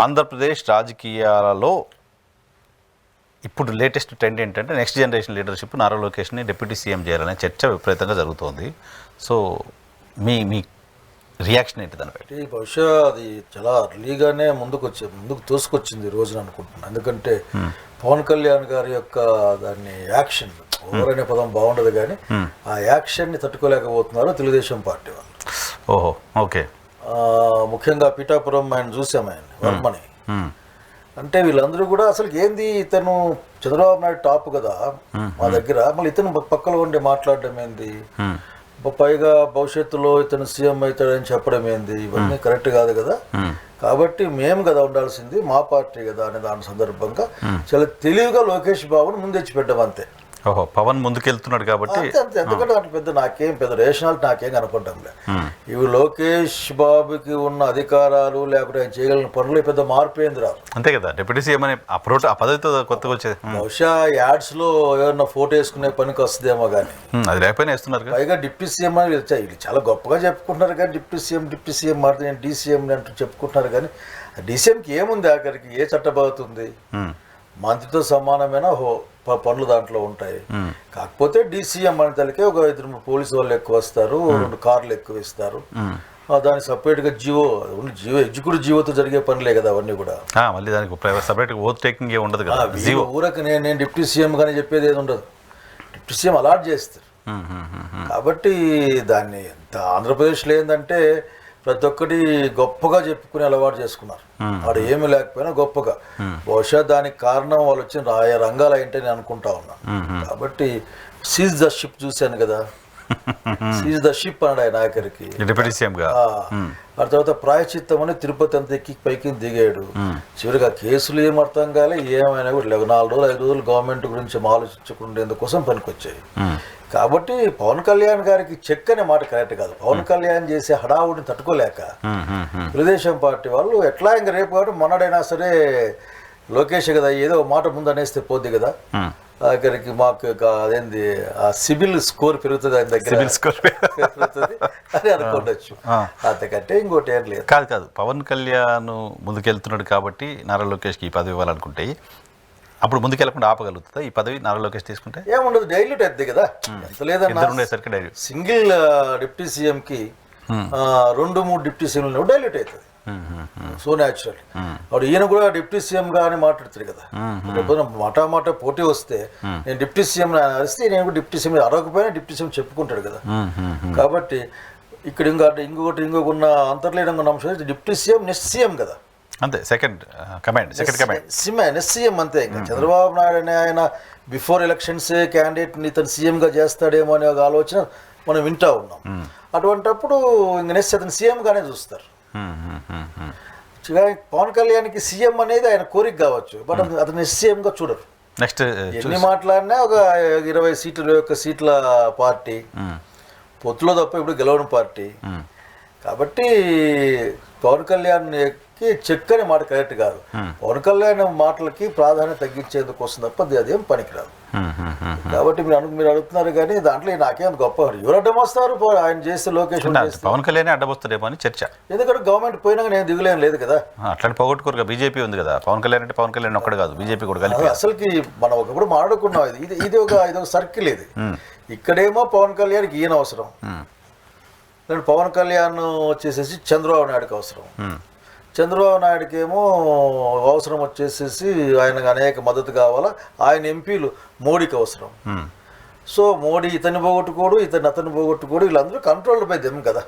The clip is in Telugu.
ఆంధ్రప్రదేశ్ రాజకీయాలలో ఇప్పుడు లేటెస్ట్ ట్రెండ్ ఏంటంటే నెక్స్ట్ జనరేషన్ లీడర్షిప్ నారా లోకేష్ని డిప్యూటీ సీఎం చేయాలనే చర్చ విపరీతంగా జరుగుతోంది. సో మీ రియాక్షన్ ఏంటి దానిపై? బహుశా అది చాలా అర్లీగానే ముందుకు తోసుకొచ్చింది ఈ రోజున అనుకుంటున్నాను. ఎందుకంటే పవన్ కళ్యాణ్ గారి యొక్క దాన్ని యాక్షన్, ఓవర్ అనే పదం బాగుండదు కానీ ఆ యాక్షన్ని తట్టుకోలేకపోతున్నారు తెలుగుదేశం పార్టీ వాళ్ళు. ఓహో, ఓకే. ముఖ్యంగా పిఠాపురం ఆయన చూసాం, ఆయన వర్మని. అంటే వీళ్ళందరూ కూడా అసలు ఏంది, ఇతను చంద్రబాబు నాయుడు టాప్ కదా మా దగ్గర, మళ్ళీ ఇతను పక్కలో ఉండి మాట్లాడడం ఏంది, పైగా భవిష్యత్తులో ఇతను సీఎం అవుతాడని చెప్పడం ఏంది, ఇవన్నీ కరెక్ట్ కాదు కదా. కాబట్టి మేము కదా ఉండాల్సింది, మా పార్టీ కదా అనే దాని సందర్భంగా చాలా తెలివిగా లోకేష్ బాబును ముందెచ్చి పెట్టడం అంతే. ఓహో, పవన్ ముందుకెళ్తున్నాడు కాబట్టి అంతే. ఎందుకంటే అట్లా పెద్ద రేషనాలు నాకేం కనపడ్డంలే. ఇవి లోకేష్ బాబుకి ఉన్న అధికారాలు లేకపోతే ఆయన చేయగలిగిన పనులు పెద్ద మార్పు ఏంది రాదు. అంతే కదా, డిప్యూటీ సీఎం అనే అప్రోచ్ ఆ పదవితో కొత్తగా వచ్చేది. బహుశా యాడ్స్ లో ఏమన్నా ఫోటో వేసుకునే పనికి వస్తుందేమో కానీ అది లేకపోయినా వేస్తున్నారు. పైగా డిప్యూటీ సీఎం అని వీళ్ళు చాలా గొప్పగా చెప్పుకుంటున్నారు కానీ డిప్యూటీ సీఎం మారితే నేను డీసీఎం అంటూ చెప్పుకుంటున్నారు కానీ డీసీఎంకి ఏముంది, ఆఖరికి ఏ చట్టబద్ధత ఉంది? మంత్రితో సమానమైన పనులు దాంట్లో ఉంటాయి. కాకపోతే డీసీఎం అనే తలకే ఒక 2-3 పోలీసు వాళ్ళు ఎక్కువ వస్తారు, 2 కార్లు ఎక్కువ ఇస్తారు. దానికి సపరేట్గా జియో ఎగ్జిక్యూటివ్ జియోతో జరిగే పనులే కదా అవన్నీ కూడా. మళ్ళీ దానికి సపరేట్ ఓత్ టేకింగ్ ఉండదు కదా. ఊరకు నేను డిప్యూటీ సీఎం కానీ చెప్పేది ఏది ఉండదు, డిప్యూటీ సీఎం అలాట్ చేస్తారు. కాబట్టి దాన్ని ఆంధ్రప్రదేశ్లో ఏంటంటే ప్రతి ఒక్కటి గొప్పగా చెప్పుకునే అలవాటు చేసుకున్నారు. వాడు ఏమి లేకపోయినా గొప్పగా. బహుశా దానికి కారణం వాళ్ళు వచ్చిన ఆయా రంగాలు ఏంటో నేను అనుకుంటా ఉన్నాను. కాబట్టి సీజ్ ద షిప్ చూశాను కదా, సీజ్ ద షిప్ అన్నాడు ఆయన ఆఖరికి డిప్యూటీ సీఎం గా. ఆ తర్వాత ప్రాయచిత్తం అని తిరుపతి అంత ఎక్కి పైకి దిగాడు. చివరిగా కేసులు ఏం అర్థం కాలే, ఏమైనా కూడా 4 రోజులు 5 రోజులు గవర్నమెంట్ గురించి ఆలోచించుకునేందుకోసం పనికొచ్చాయి. కాబట్టి పవన్ కళ్యాణ్ గారికి చెక్ అనే మాట కరెక్ట్ కాదు. పవన్ కళ్యాణ్ చేసే హడావుడిని తట్టుకోలేక తెలుగుదేశం పార్టీ వాళ్ళు ఎట్లా ఇంకా రేపు కాబట్టి మొన్నడైనా సరే లోకేష్ కదా ఏదో మాట ముందు అనేస్తే పోద్ది కదా, అక్కడికి మాకు అదేంది ఆ సిబిల్ స్కోర్ పెరుగుతుంది ఆయన దగ్గర పెరుగుతుంది అని అనుకోవచ్చు. అంతకంటే ఇంకోటి ఏం లేదు. కాదు, పవన్ కళ్యాణ్ ముందుకెళ్తున్నాడు కాబట్టి నారా లోకేష్కి ఈ పదవి ఇవ్వాలనుకుంటే అప్పుడు ముందుకెళ్ళకుండా ఆపగలుగుతుందా ఈ పదవి? నారా లోకేష్ తీసుకుంటే ఏముండదు, డైల్యూట్ అవుతుంది కదా. ఎంత లేదన్నా సింగిల్ డిప్యూటీ సీఎం కి 2-3 డిప్యూటీ సీఎంలు డైల్యూట్ అవుతుంది. So natural. అప్పుడు ఈయన కూడా డిప్యూటీ సీఎం గా అని మాట్లాడుతాడు కదా. మాట పోటీ వస్తే నేను డిప్యూటీ సీఎం అరిస్తే నేను కూడా డిప్యూటీ సీఎం అరవకపోయినా డిప్యూటీ సీఎం చెప్పుకుంటాడు కదా. కాబట్టి ఇక్కడ ఇంకొక ఉన్న అంతర్లీనంగా ఉన్న అంశం డిప్యూటీ సీఎం నెక్స్ట్ సీఎం కదా. అంతే, సెకండ్ కమాండ్ సీఎం అంతే. ఇంకా చంద్రబాబు నాయుడు అనే ఆయన బిఫోర్ ఎలక్షన్స్ క్యాండిడేట్ని ఇతను సీఎంగా చేస్తాడేమో అనే ఒక ఆలోచన మనం వింటా ఉన్నాం. అటువంటప్పుడు ఇంక నెక్స్ట్ అతను సీఎంగానే చూస్తారు. పవన్ కళ్యాణ్కి సీఎం అనేది ఆయన కోరిక కావచ్చు, బట్ అతను సీఎంగా చూడరు. నెక్స్ట్ ఎన్ని మాట్లాడినా ఒక 20 సీట్లు 21 సీట్ల పార్టీ పొత్తులో తప్ప ఇప్పుడు గెలవడం పార్టీ. కాబట్టి పవన్ కళ్యాణ్కి చెక్ అనే మాట కరెక్ట్ కాదు. పవన్ కళ్యాణ్ మాటలకి ప్రాధాన్యత తగ్గించేందుకు వస్తుంది తప్ప అదేం పనికిరాదు. కాబట్టి మీరు అడుగుతున్నారు కానీ దాంట్లో నాకేం గొప్ప ఎవరు అడ్డం వస్తారు, ఆయన చేస్తే లోకేష్ పవన్ కళ్యాణ్ అడ్డం వస్తాడేమో అని చర్చ. ఎందుకంటే గవర్నమెంట్ పోయినాక నేను దిగులేం లేదు కదా. అట్లాంటి పోగొట్టుకోరు, బీజేపీ ఉంది కదా. పవన్ కళ్యాణ్ అంటే పవన్ కళ్యాణ్ ఒక్కడు కాదు, బీజేపీ కూడా కలిపి. అసలుకి మనం ఒకప్పుడు మాట్లాడుకున్నాం, ఇది ఒక సర్కిల్. ఇది ఇక్కడేమో పవన్ కళ్యాణ్కి ఈయన అవసరం, పవన్ కళ్యాణ్ వచ్చేసేసి చంద్రబాబు నాయుడుకి అవసరం, చంద్రబాబు నాయుడుకి ఏమో అవసరం వచ్చేసేసి ఆయనకు అనేక మద్దతు కావాలా, ఆయన ఎంపీలు మోడీకి అవసరం. సో మోడీ ఇతన్ని పోగొట్టుకోడు, అతన్ని పోగొట్టుకోడు, వీళ్ళందరూ కంట్రోల్ బై దెమ్ కదా.